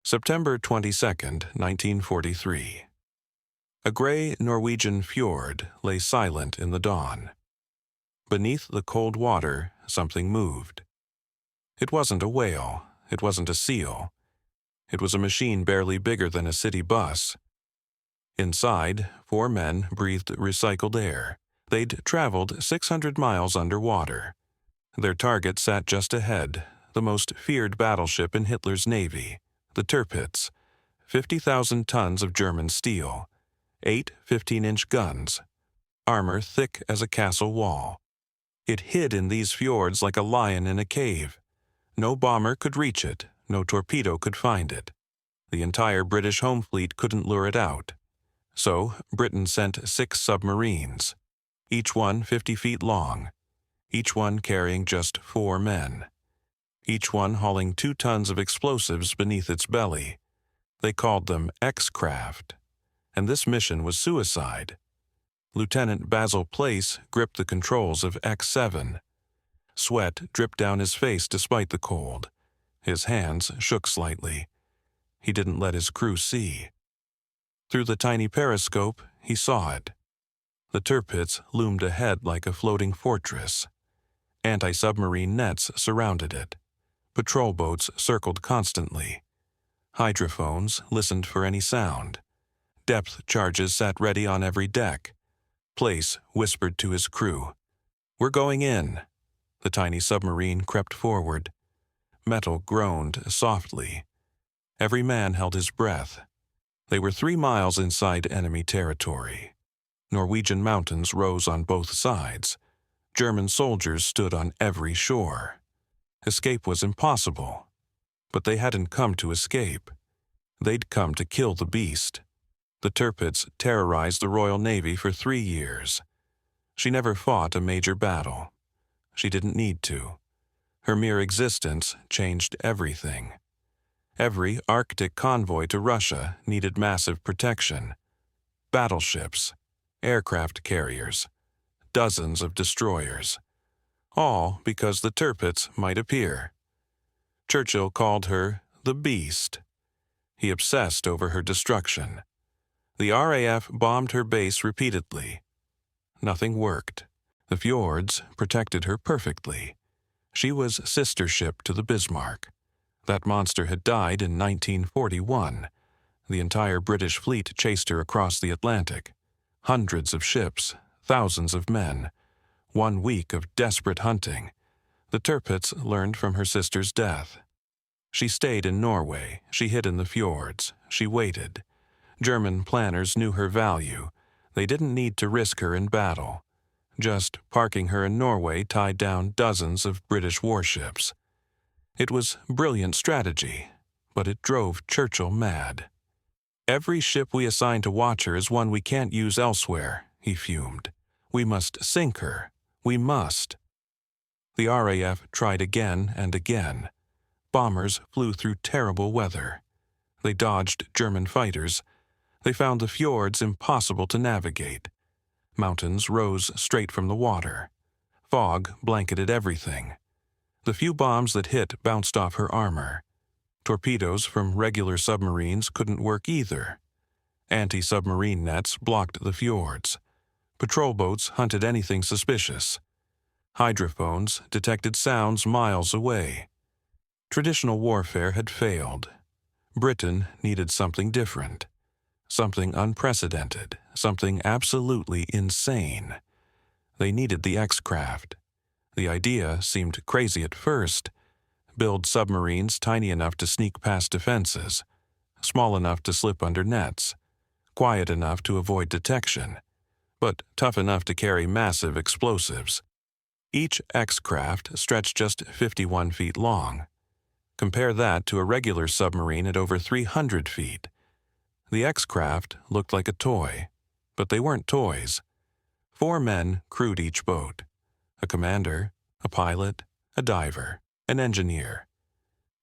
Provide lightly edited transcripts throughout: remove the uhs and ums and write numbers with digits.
September 22, 1943. A gray Norwegian fjord lay silent in the dawn. Beneath the cold water, something moved. It wasn't a whale, it wasn't a seal. It was a machine barely bigger than a city bus. Inside, 4 men breathed recycled air. They'd traveled 600 miles underwater. Their target sat just ahead, the most feared battleship in Hitler's navy, the Tirpitz, 50,000 tons of German steel, 8 15-inch guns, armor thick as a castle wall. It hid in these fjords like a lion in a cave. No bomber could reach it, no torpedo could find it. The entire British home fleet couldn't lure it out. So Britain sent 6 submarines, each one 50 feet long, each one carrying just 4 men, each one hauling 2 tons of explosives beneath its belly. They called them X-craft, and this mission was suicide. Lieutenant Basil gripped the controls of X-7. Sweat dripped down his face despite the cold. His hands shook slightly. He didn't let his crew see. Through the tiny periscope, he saw it. The Tirpitz loomed ahead like a floating fortress. Anti-submarine nets surrounded it. Patrol boats circled constantly. Hydrophones listened for any sound. Depth charges sat ready on every deck. Place whispered to his crew, "We're going in." The tiny submarine crept forward. Metal groaned softly. Every man held his breath. They were 3 miles inside enemy territory. Norwegian mountains rose on both sides. German soldiers stood on every shore. Escape was impossible. But they hadn't come to escape. They'd come to kill the beast. The Tirpitz terrorized the Royal Navy for 3 years. She never fought a major battle. She didn't need to. Her mere existence changed everything. Every Arctic convoy to Russia needed massive protection. Battleships, aircraft carriers, dozens of destroyers. All because the Tirpitz might appear. Churchill called her the Beast. He obsessed over her destruction. The RAF bombed her base repeatedly. Nothing worked. The fjords protected her perfectly. She was sister ship to the Bismarck. That monster had died in 1941. The entire British fleet chased her across the Atlantic. Hundreds of ships, thousands of men. 1 week of desperate hunting. The Tirpitz learned from her sister's death. She stayed in Norway. She hid in the fjords. She waited. German planners knew her value. They didn't need to risk her in battle. Just parking her in Norway tied down dozens of British warships. It was brilliant strategy, but it drove Churchill mad. "Every ship we assign to watch her is one we can't use elsewhere," he fumed. "We must sink her. We must." The RAF tried again and again. Bombers flew through terrible weather. They dodged German fighters. They found the fjords impossible to navigate. Mountains rose straight from the water. Fog blanketed everything. The few bombs that hit bounced off her armor. Torpedoes from regular submarines couldn't work either. Anti-submarine nets blocked the fjords. Patrol boats hunted anything suspicious. Hydrophones detected sounds miles away. Traditional warfare had failed. Britain needed something different. Something unprecedented, something absolutely insane. They needed the X-craft. The idea seemed crazy at first. Build submarines tiny enough to sneak past defenses, small enough to slip under nets, quiet enough to avoid detection, but tough enough to carry massive explosives. Each X-craft stretched just 51 feet long. Compare that to a regular submarine at over 300 feet. The X-craft looked like a toy, but they weren't toys. 4 men crewed each boat. A commander, a pilot, a diver, an engineer.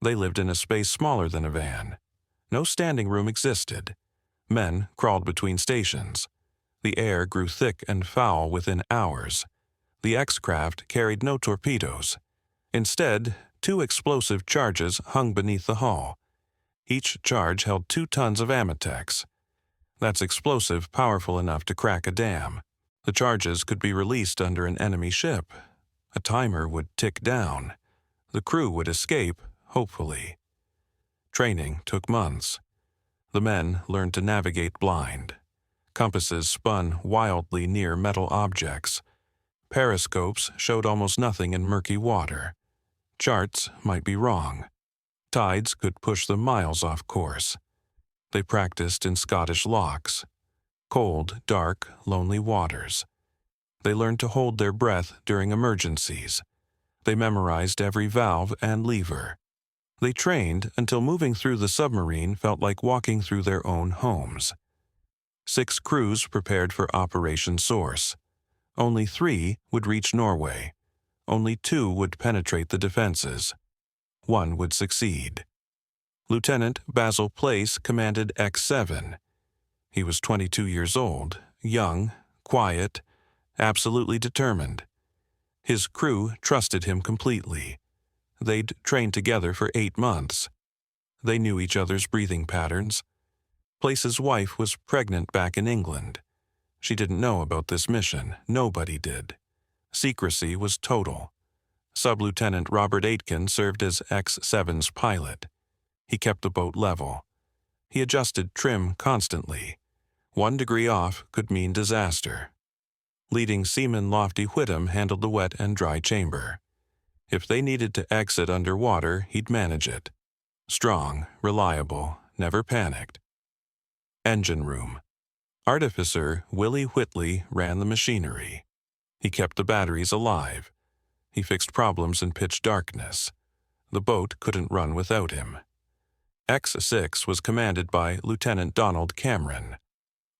They lived in a space smaller than a van. No standing room existed. Men crawled between stations. The air grew thick and foul within hours. The X-craft carried no torpedoes. Instead, 2 explosive charges hung beneath the hull. Each charge held 2 tons of Amatex. That's explosive powerful enough to crack a dam. The charges could be released under an enemy ship. A timer would tick down. The crew would escape, hopefully. Training took months. The men learned to navigate blind. Compasses spun wildly near metal objects. Periscopes showed almost nothing in murky water. Charts might be wrong. Tides could push them miles off course. They practiced in Scottish locks. Cold, dark, lonely waters. They learned to hold their breath during emergencies. They memorized every valve and lever. They trained until moving through the submarine felt like walking through their own homes. 6 crews prepared for Operation Source. Only 3 would reach Norway. Only 2 would penetrate the defenses. 1 would succeed. Lieutenant Basil commanded X7. He was 22 years old, young, quiet, absolutely determined. His crew trusted him completely. They'd trained together for 8 months. They knew each other's breathing patterns. Place's wife was pregnant back in England. She didn't know about this mission. Nobody did. Secrecy was total. Sub-Lieutenant Robert Aitken served as X7's pilot. He kept the boat level. He adjusted trim constantly. 1 degree off could mean disaster. Leading Seaman Lofty Whittam handled the wet and dry chamber. If they needed to exit underwater, he'd manage it. Strong, reliable, never panicked. Engine room. Artificer Willie Whitley ran the machinery. He kept the batteries alive. He fixed problems in pitch darkness. The boat couldn't run without him. X6 was commanded by Lieutenant Donald Cameron.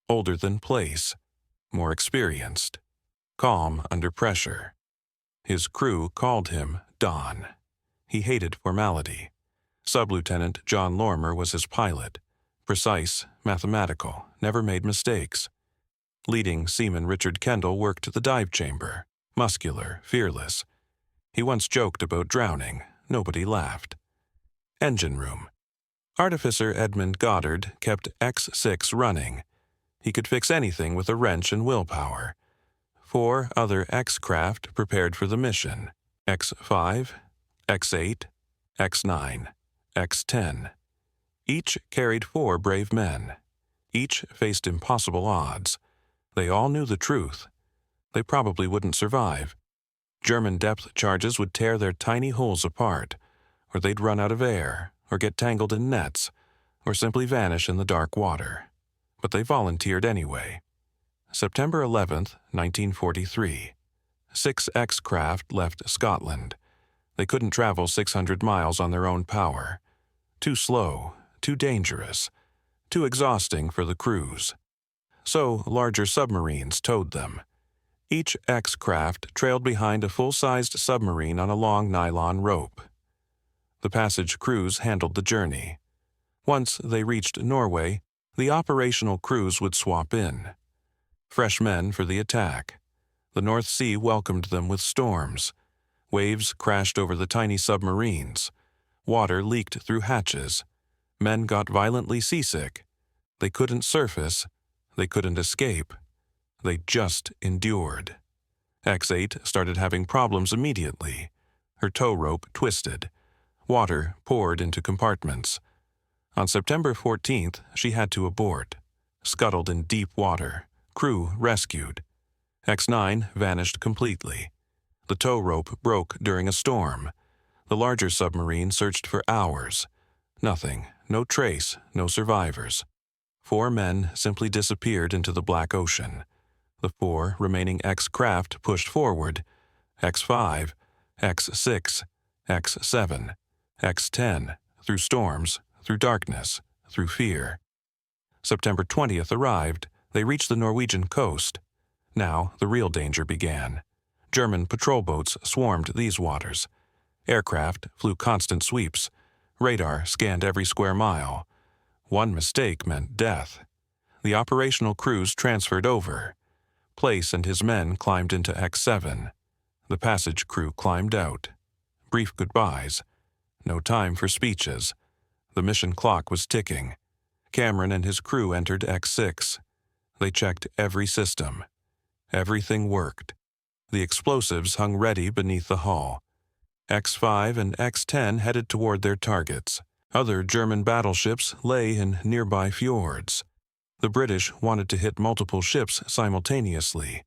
Older than Place. More experienced. Calm under pressure. His crew called him Don. He hated formality. Sub-Lieutenant John Lormer was his pilot. Precise, mathematical, never made mistakes. Leading Seaman Richard Kendall worked the dive chamber. Muscular, fearless. He once joked about drowning. Nobody laughed. Engine room. Artificer Edmund Goddard kept X6 running. He could fix anything with a wrench and willpower. 4 other X-craft prepared for the mission. X5, X8, X9, X10. Each carried 4 brave men. Each faced impossible odds. They all knew the truth. They probably wouldn't survive. German depth charges would tear their tiny hulls apart, or they'd run out of air, or get tangled in nets, or simply vanish in the dark water. But they volunteered anyway. September 11th, 1943. 6 X-craft left Scotland. They couldn't travel 600 miles on their own power. Too slow, too dangerous, too exhausting for the crews. So larger submarines towed them. Each X-craft trailed behind a full-sized submarine on a long nylon rope. The passage crews handled the journey. Once they reached Norway, the operational crews would swap in. Fresh men for the attack. The North Sea welcomed them with storms. Waves crashed over the tiny submarines. Water leaked through hatches. Men got violently seasick. They couldn't surface. They couldn't escape. They just endured. X8 started having problems immediately. Her tow rope twisted. Water poured into compartments. On September 14th, she had to abort. Scuttled in deep water. Crew rescued. X9 vanished completely. The tow rope broke during a storm. The larger submarine searched for hours. Nothing, no trace, no survivors. 4 men simply disappeared into the Black Ocean. The 4 remaining X-craft pushed forward. X5, X6, X7, X10, through storms, through darkness, through fear. September 20th arrived. They reached the Norwegian coast. Now the real danger began. German patrol boats swarmed these waters. Aircraft flew constant sweeps. Radar scanned every square mile. One mistake meant death. The operational crews transferred over. Place and his men climbed into X7. The passage crew climbed out. Brief goodbyes. No time for speeches. The mission clock was ticking. Cameron and his crew entered X6. They checked every system. Everything worked. The explosives hung ready beneath the hull. X5 and X10 headed toward their targets. Other German battleships lay in nearby fjords. The British wanted to hit multiple ships simultaneously.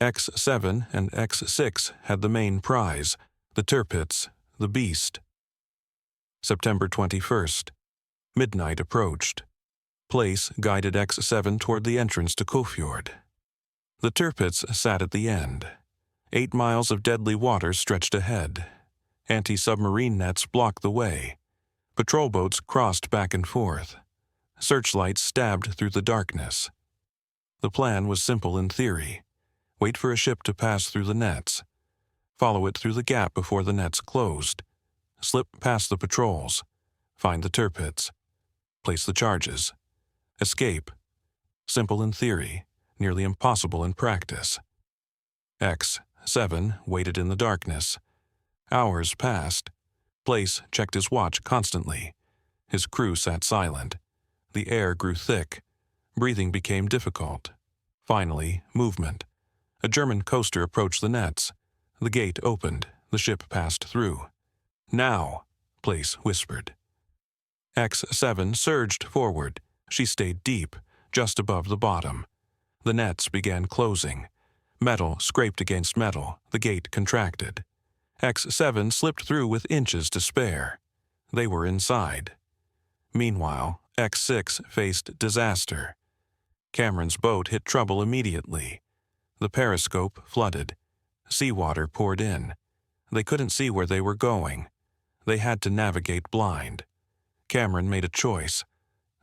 X7 and X6 had the main prize, the Tirpitz, the Beast. September 21st. Midnight approached. Place guided X7 toward the entrance to Fjord. The Tirpitz sat at the end. 8 miles of deadly water stretched ahead. Anti-submarine nets blocked the way. Patrol boats crossed back and forth. Searchlights stabbed through the darkness. The plan was simple in theory. Wait for a ship to pass through the nets. Follow it through the gap before the nets closed. Slip past the patrols. Find the Tirpitz. Place the charges. Escape. Simple in theory, nearly impossible in practice. X7 waited in the darkness. Hours passed. Place checked his watch constantly. His crew sat silent. The air grew thick. Breathing became difficult. Finally, movement. A German coaster approached the nets. The gate opened. The ship passed through. "Now," Place whispered. X7 surged forward. She stayed deep, just above the bottom. The nets began closing. Metal scraped against metal. The gate contracted. X7 slipped through with inches to spare. They were inside. Meanwhile, X6 faced disaster. Cameron's boat hit trouble immediately. The periscope flooded. Seawater poured in. They couldn't see where they were going. They had to navigate blind. Cameron made a choice.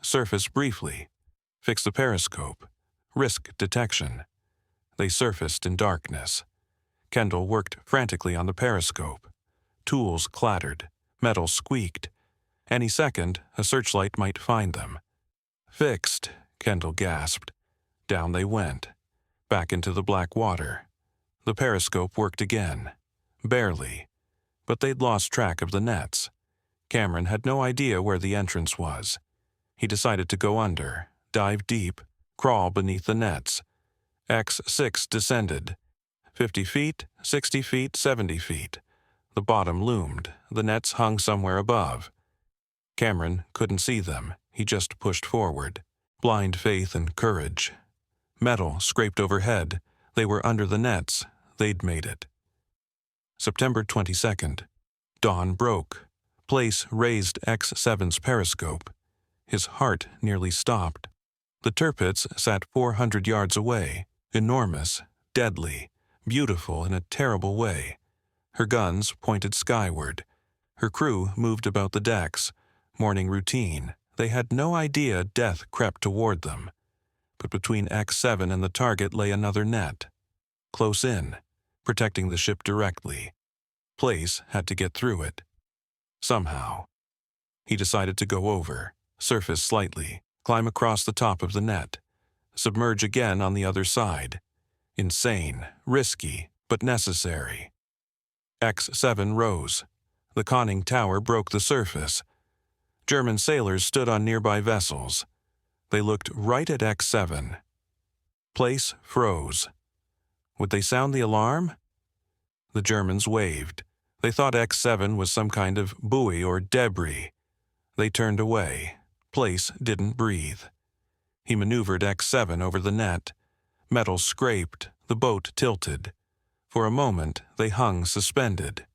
Surface briefly. Fix the periscope. Risk detection. They surfaced in darkness. Kendall worked frantically on the periscope. Tools clattered. Metal squeaked. Any second, a searchlight might find them. "Fixed," Kendall gasped. Down they went. Back into the black water. The periscope worked again. Barely. But they'd lost track of the nets. Cameron had no idea where the entrance was. He decided to go under, dive deep, crawl beneath the nets. X6 descended. 50 feet, 60 feet, 70 feet. The bottom loomed. The nets hung somewhere above. Cameron couldn't see them. He just pushed forward. Blind faith and courage. Metal scraped overhead. They were under the nets. They'd made it. September 22nd. Dawn broke. Place raised X7's periscope. His heart nearly stopped. The Tirpitz sat 400 yards away. Enormous, deadly, beautiful in a terrible way. Her guns pointed skyward. Her crew moved about the decks. Morning routine. They had no idea death crept toward them. But between X7 and the target lay another net. Close in, protecting the ship directly. Place had to get through it. Somehow. He decided to go over, surface slightly, climb across the top of the net, submerge again on the other side. Insane, risky, but necessary. X7 rose. The conning tower broke the surface. German sailors stood on nearby vessels. They looked right at X7. Place froze. Would they sound the alarm? The Germans waved. They thought X7 was some kind of buoy or debris. They turned away. Place didn't breathe. He maneuvered X7 over the net. Metal scraped. The boat tilted. For a moment, they hung suspended.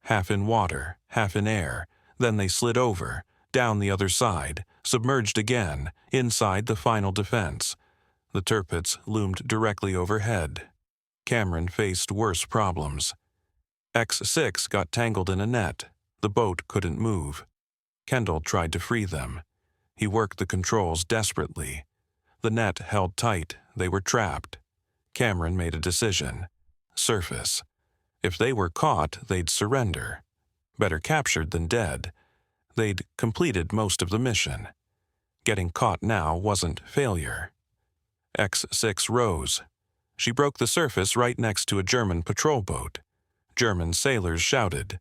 Half in water, half in air. Then they slid over, down the other side, submerged again, inside the final defense. The Tirpitz loomed directly overhead. Cameron faced worse problems. X6 got tangled in a net. The boat couldn't move. Kendall tried to free them. He worked the controls desperately. The net held tight. They were trapped. Cameron made a decision. Surface. If they were caught, they'd surrender. Better captured than dead. They'd completed most of the mission. Getting caught now wasn't failure. X6 rose. She broke the surface right next to a German patrol boat. German sailors shouted.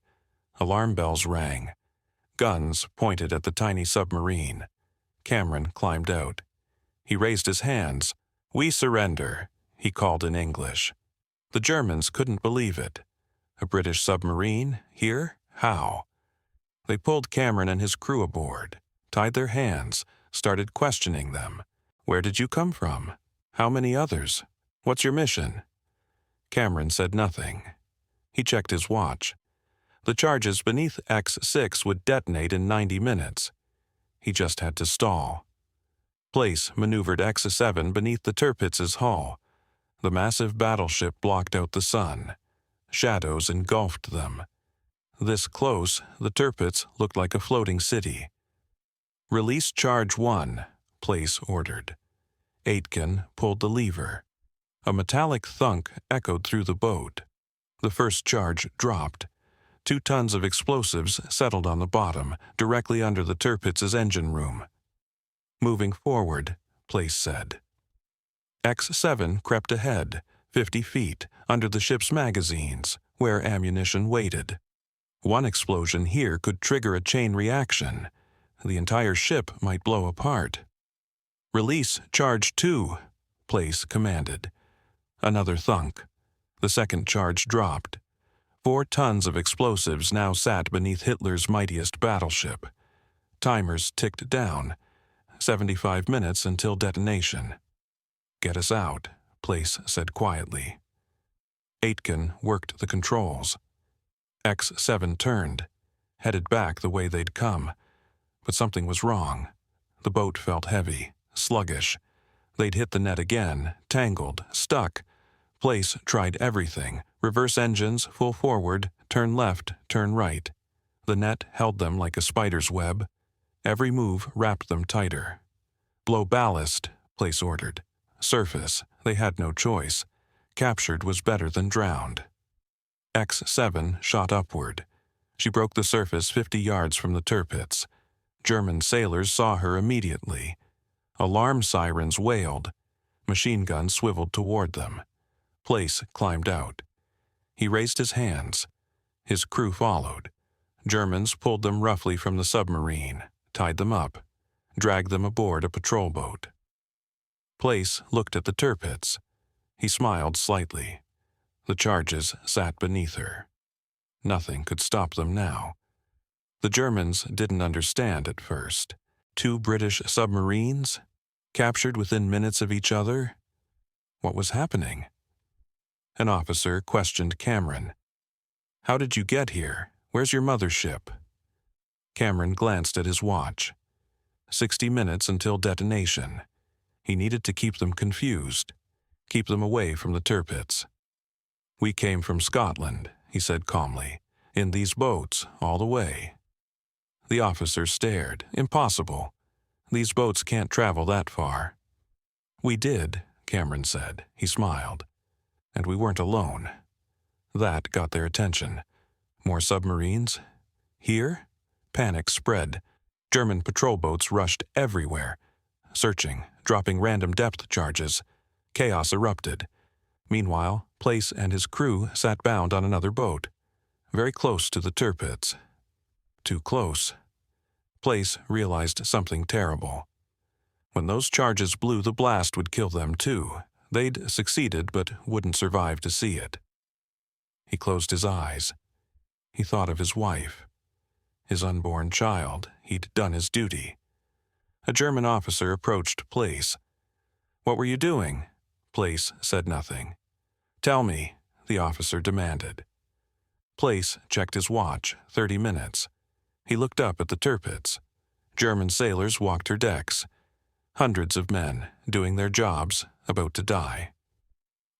Alarm bells rang. guns pointed at the tiny submarine. Cameron climbed out. He raised his hands. "We surrender," he called in English. The Germans couldn't believe it. A British submarine? Here? How? They pulled Cameron and his crew aboard, tied their hands, started questioning them. "Where did you come from? How many others? What's your mission?" Cameron said nothing. He checked his watch. The charges beneath X6 would detonate in 90 minutes. He just had to stall. Place maneuvered X7 beneath the Tirpitz's hull. The massive battleship blocked out the sun. Shadows engulfed them. This close, the Tirpitz looked like a floating city. "Release Charge 1, Place ordered. Aitken pulled the lever. A metallic thunk echoed through the boat. The first charge dropped. 2 tons of explosives settled on the bottom, directly under the Tirpitz's engine room. "Moving forward," Place said. X7 crept ahead, 50 feet, under the ship's magazines, where ammunition waited. One explosion here could trigger a chain reaction. The entire ship might blow apart. "Release Charge 2, Place commanded. Another thunk. The second charge dropped. 4 tons of explosives now sat beneath Hitler's mightiest battleship. Timers ticked down. 75 minutes until detonation. "Get us out," Place said quietly. Aitken worked the controls. X7 turned, headed back the way they'd come. But something was wrong. The boat felt heavy, sluggish. They'd hit the net again, tangled, stuck. Place tried everything: reverse engines, full forward, turn left, turn right. The net held them like a spider's web. Every move wrapped them tighter. "Blow ballast," Place ordered. Surface, they had no choice. Captured was better than drowned. X7 shot upward. She broke the surface 50 yards from the Tirpitz. German sailors saw her immediately. Alarm sirens wailed. Machine guns swiveled toward them. Place climbed out. He raised his hands. His crew followed. Germans pulled them roughly from the submarine, tied them up, dragged them aboard a patrol boat. Place looked at the Tirpitz. He smiled slightly. The charges sat beneath her. Nothing could stop them now. The Germans didn't understand at first. 2 British submarines, captured within minutes of each other? What was happening? An officer questioned Cameron. "How did you get here? Where's your mothership?" Cameron glanced at his watch. 60 minutes until detonation. He needed to keep them confused, keep them away from the Tirpitz. "We came from Scotland," he said calmly, "in these boats, all the way." The officer stared. "Impossible. These boats can't travel that far." "We did," Cameron said. He smiled. "And we weren't alone." That got their attention. More submarines? Here? Panic spread. German patrol boats rushed everywhere, searching, dropping random depth charges. Chaos erupted. Meanwhile, Place and his crew sat bound on another boat, very close to the Tirpitz. Too close. Place realized something terrible. When those charges blew, the blast would kill them too. They'd succeeded, but wouldn't survive to see it. He closed his eyes. He thought of his wife, his unborn child. He'd done his duty. A German officer approached Place. "What were you doing?" Place said nothing. "Tell me," the officer demanded. Place checked his watch. 30 minutes. He looked up at the Tirpitz. German sailors walked her decks. Hundreds of men, doing their jobs, about to die.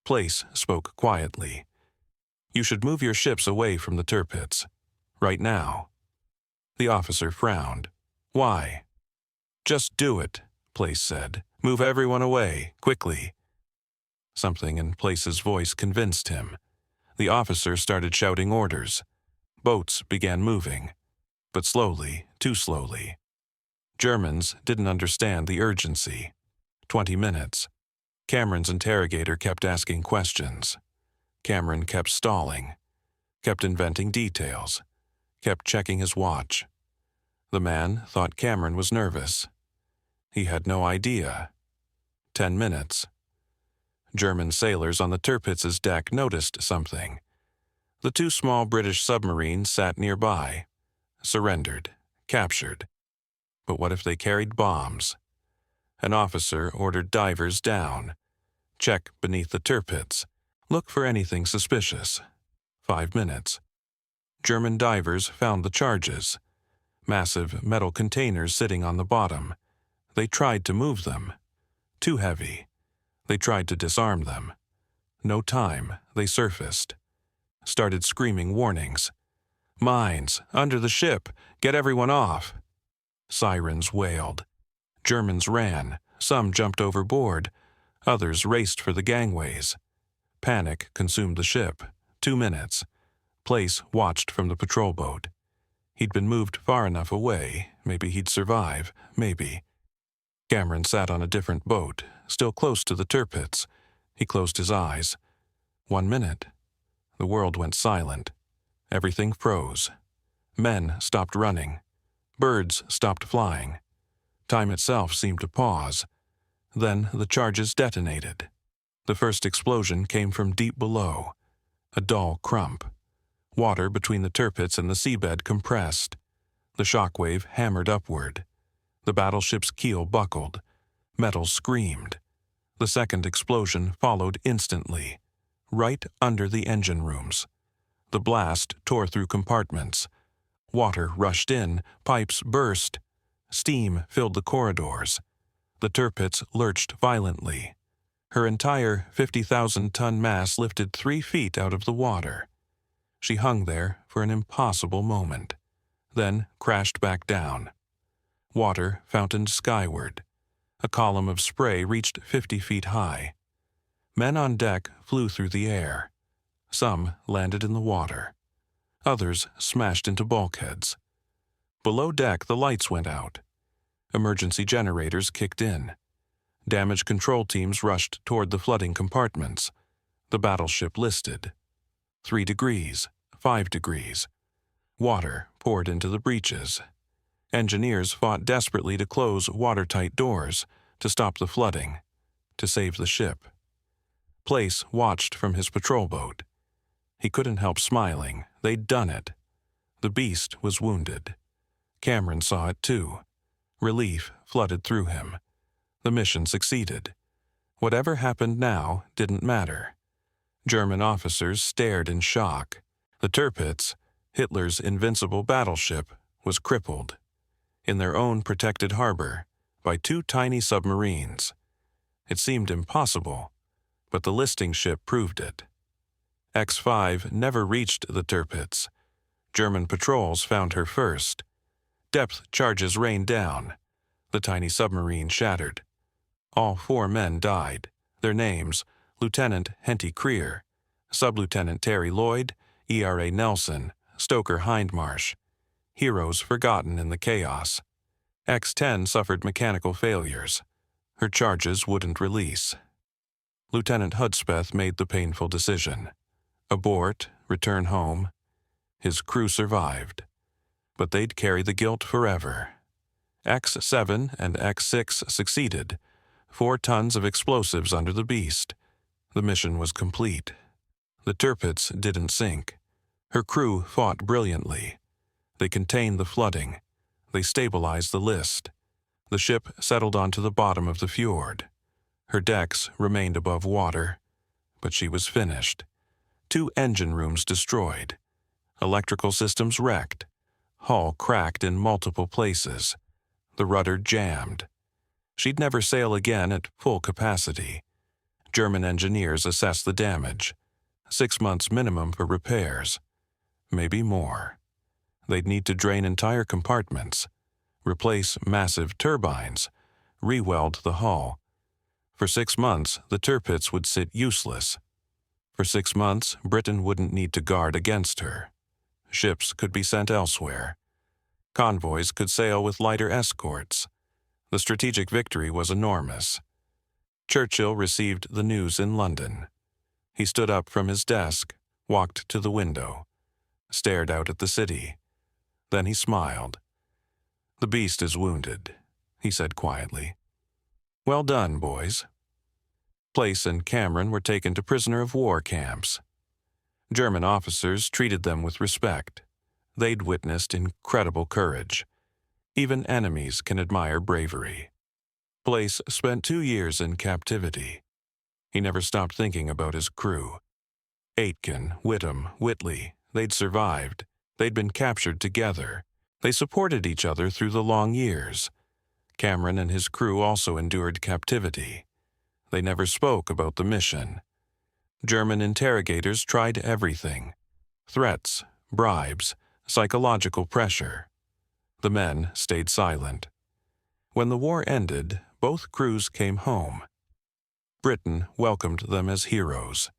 Place spoke quietly. "You should move your ships away from the Tirpitz. Right now." The officer frowned. "Why?" "Just do it," Place said. "Move everyone away, quickly." Something in Place's voice convinced him. The officer started shouting orders. Boats began moving, but slowly, too slowly. Germans didn't understand the urgency. 20 minutes. Cameron's interrogator kept asking questions. Cameron kept stalling, kept inventing details, kept checking his watch. The man thought Cameron was nervous. He had no idea. 10 minutes. German sailors on the Tirpitz's deck noticed something. The 2 small British submarines sat nearby, surrendered, captured. But what if they carried bombs? An officer ordered divers down. Check beneath the Tirpitz. Look for anything suspicious. 5 minutes. German divers found the charges. Massive metal containers sitting on the bottom. They tried to move them. Too heavy. They tried to disarm them. No time, they surfaced. Started screaming warnings. Mines, under the ship, get everyone off. Sirens wailed. Germans ran, some jumped overboard, others raced for the gangways. Panic consumed the ship. 2 minutes. Place watched from the patrol boat. He'd been moved far enough away, maybe he'd survive, maybe. Cameron sat on a different boat, still close to the Tirpitz. He closed his eyes. 1 minute. The world went silent. Everything froze. Men stopped running. Birds stopped flying. Time itself seemed to pause. Then the charges detonated. The first explosion came from deep below. A dull crump. Water between the Tirpitz and the seabed compressed. The shockwave hammered upward. The battleship's keel buckled. Metal screamed. The second explosion followed instantly, right under the engine rooms. The blast tore through compartments. Water rushed in, pipes burst. Steam filled the corridors. The Tirpitz lurched violently. Her entire 50,000-ton mass lifted 3 feet out of the water. She hung there for an impossible moment, then crashed back down. Water fountained skyward. A column of spray reached 50 feet high. Men on deck flew through the air. Some landed in the water. Others smashed into bulkheads. Below deck, the lights went out. Emergency generators kicked in. Damage control teams rushed toward the flooding compartments. The battleship listed. 3 degrees, 5 degrees. Water poured into the breaches. Engineers fought desperately to close watertight doors, to stop the flooding, to save the ship. Place watched from his patrol boat. He couldn't help smiling. They'd done it. The beast was wounded. Cameron saw it too. Relief flooded through him. The mission succeeded. Whatever happened now didn't matter. German officers stared in shock. The Tirpitz, Hitler's invincible battleship, was crippled. In their own protected harbor, by 2 tiny submarines. It seemed impossible, but the listing ship proved it. X-5 never reached the Tirpitz. German patrols found her first. Depth charges rained down. The tiny submarine shattered. All 4 men died. Their names, Lieutenant Henty Creer, Sub-Lieutenant Terry Lloyd, E.R.A. Nelson, Stoker Hindmarsh. Heroes forgotten in the chaos. X-10 suffered mechanical failures. Her charges wouldn't release. Lieutenant Hudspeth made the painful decision. Abort, return home. His crew survived. But they'd carry the guilt forever. X-7 and X-6 succeeded. 4 tons of explosives under the beast. The mission was complete. The Tirpitz didn't sink. Her crew fought brilliantly. They contained the flooding. They stabilized the list. The ship settled onto the bottom of the fjord. Her decks remained above water, but she was finished. 2 engine rooms destroyed. Electrical systems wrecked. Hull cracked in multiple places. The rudder jammed. She'd never sail again at full capacity. German engineers assessed the damage. 6 months minimum for repairs. Maybe more. They'd need to drain entire compartments, replace massive turbines, re-weld the hull. For 6 months, the Tirpitz would sit useless. For 6 months, Britain wouldn't need to guard against her. Ships could be sent elsewhere. Convoys could sail with lighter escorts. The strategic victory was enormous. Churchill received the news in London. He stood up from his desk, walked to the window, stared out at the city. Then he smiled. "The beast is wounded," he said quietly. "Well done, boys." Place and Cameron were taken to prisoner-of-war camps. German officers treated them with respect. They'd witnessed incredible courage. Even enemies can admire bravery. Place spent 2 years in captivity. He never stopped thinking about his crew. Aitken, Whittam, Whitley, they'd survived. They'd been captured together. They supported each other through the long years. Cameron and his crew also endured captivity. They never spoke about the mission. German interrogators tried everything: threats, bribes, psychological pressure. The men stayed silent. When the war ended, both crews came home. Britain welcomed them as heroes.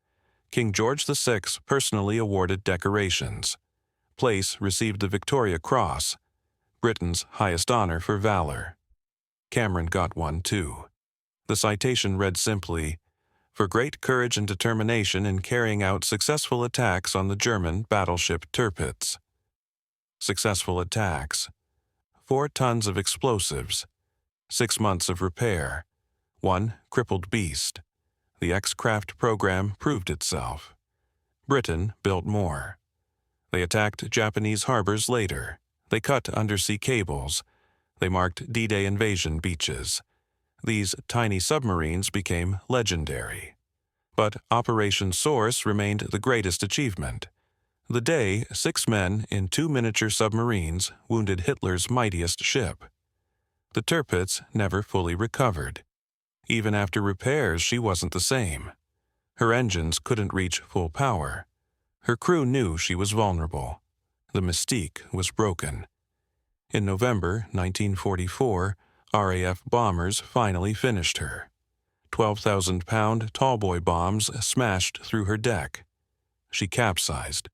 King George VI personally awarded decorations. Place received the Victoria Cross, Britain's highest honor for valor. Cameron got one too. The citation read simply, "For great courage and determination in carrying out successful attacks on the German battleship Tirpitz." Successful attacks. 4 tons of explosives. 6 months of repair. 1 crippled beast. The X-Craft program proved itself. Britain built more. They attacked Japanese harbors later. They cut undersea cables. They marked D-Day invasion beaches. These tiny submarines became legendary. But Operation Source remained the greatest achievement. The day 6 men in 2 miniature submarines wounded Hitler's mightiest ship. The Tirpitz never fully recovered. Even after repairs, she wasn't the same. Her engines couldn't reach full power. Her crew knew she was vulnerable. The mystique was broken. In November 1944, RAF bombers finally finished her. 12,000-pound tallboy bombs smashed through her deck. She capsized.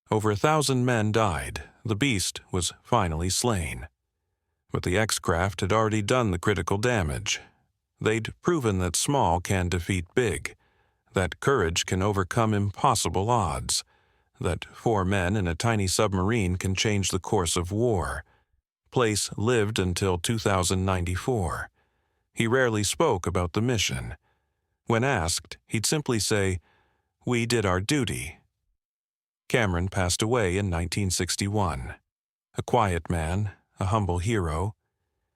Over 1,000 men died. The beast was finally slain. But the X-Craft had already done the critical damage. They'd proven that small can defeat big, that courage can overcome impossible odds, that 4 men in a tiny submarine can change the course of war. Place lived until 2094. He rarely spoke about the mission. When asked, he'd simply say, "We did our duty." Cameron passed away in 1961. A quiet man, a humble hero.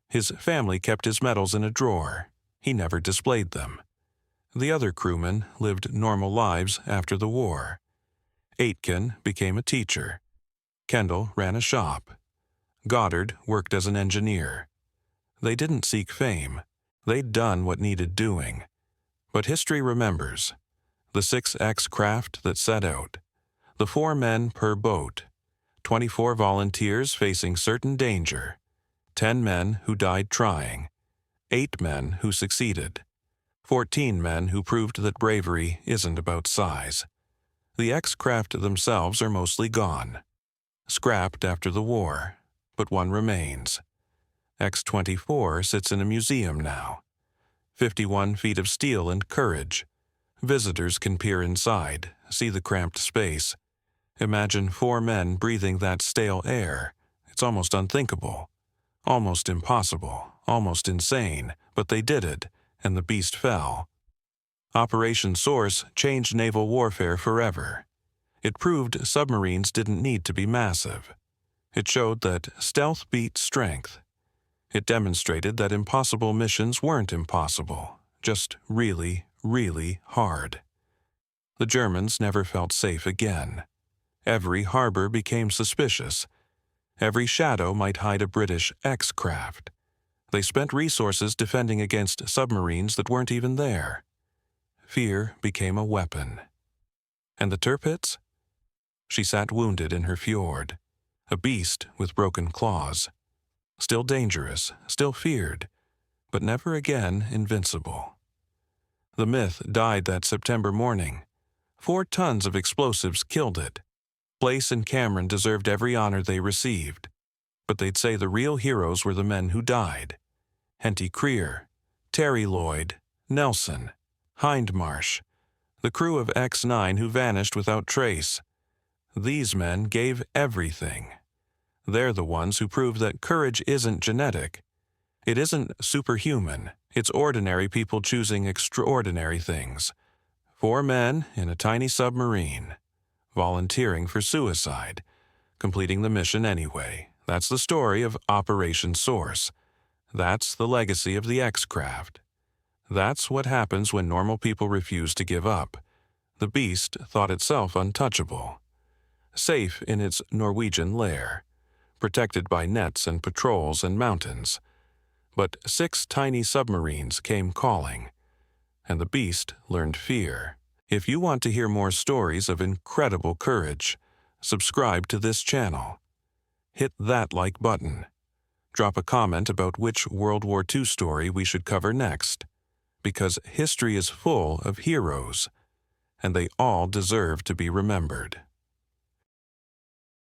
His family kept his medals in a drawer. He never displayed them. The other crewmen lived normal lives after the war. Aitken became a teacher. Kendall ran a shop. Goddard worked as an engineer. They didn't seek fame. They'd done what needed doing. But history remembers. The 6 X-Craft that set out. The 4 men per boat. 24 volunteers facing certain danger. 10 men who died trying. 8 men who succeeded. 14 men who proved that bravery isn't about size. The X-Craft themselves are mostly gone. Scrapped after the war, but one remains. X-24 sits in a museum now. 51 feet of steel and courage. Visitors can peer inside, see the cramped space. Imagine 4 men breathing that stale air. It's almost unthinkable. Almost impossible. Almost insane. But they did it, and the beast fell. Operation Source changed naval warfare forever. It proved submarines didn't need to be massive. It showed that stealth beat strength. It demonstrated that impossible missions weren't impossible, just really, really hard. The Germans never felt safe again. Every harbor became suspicious. Every shadow might hide a British X-Craft. They spent resources defending against submarines that weren't even there. Fear became a weapon. And the Tirpitz? She sat wounded in her fjord, a beast with broken claws. Still dangerous, still feared, but never again invincible. The myth died that September morning. 4 tons of explosives killed it. Place and Cameron deserved every honor they received, but they'd say the real heroes were the men who died. Henty Creer, Terry Lloyd, Nelson, Hindmarsh, the crew of X-9 who vanished without trace. These men gave everything. They're the ones who prove that courage isn't genetic. It isn't superhuman. It's ordinary people choosing extraordinary things. 4 men in a tiny submarine, volunteering for suicide, completing the mission anyway. That's the story of Operation Source. That's the legacy of the X-Craft. That's what happens when normal people refuse to give up. The beast thought itself untouchable, safe in its Norwegian lair, protected by nets and patrols and mountains. But 6 tiny submarines came calling, and the beast learned fear. If you want to hear more stories of incredible courage, subscribe to this channel. Hit that like button. Drop a comment about which World War II story we should cover next, because history is full of heroes, and they all deserve to be remembered.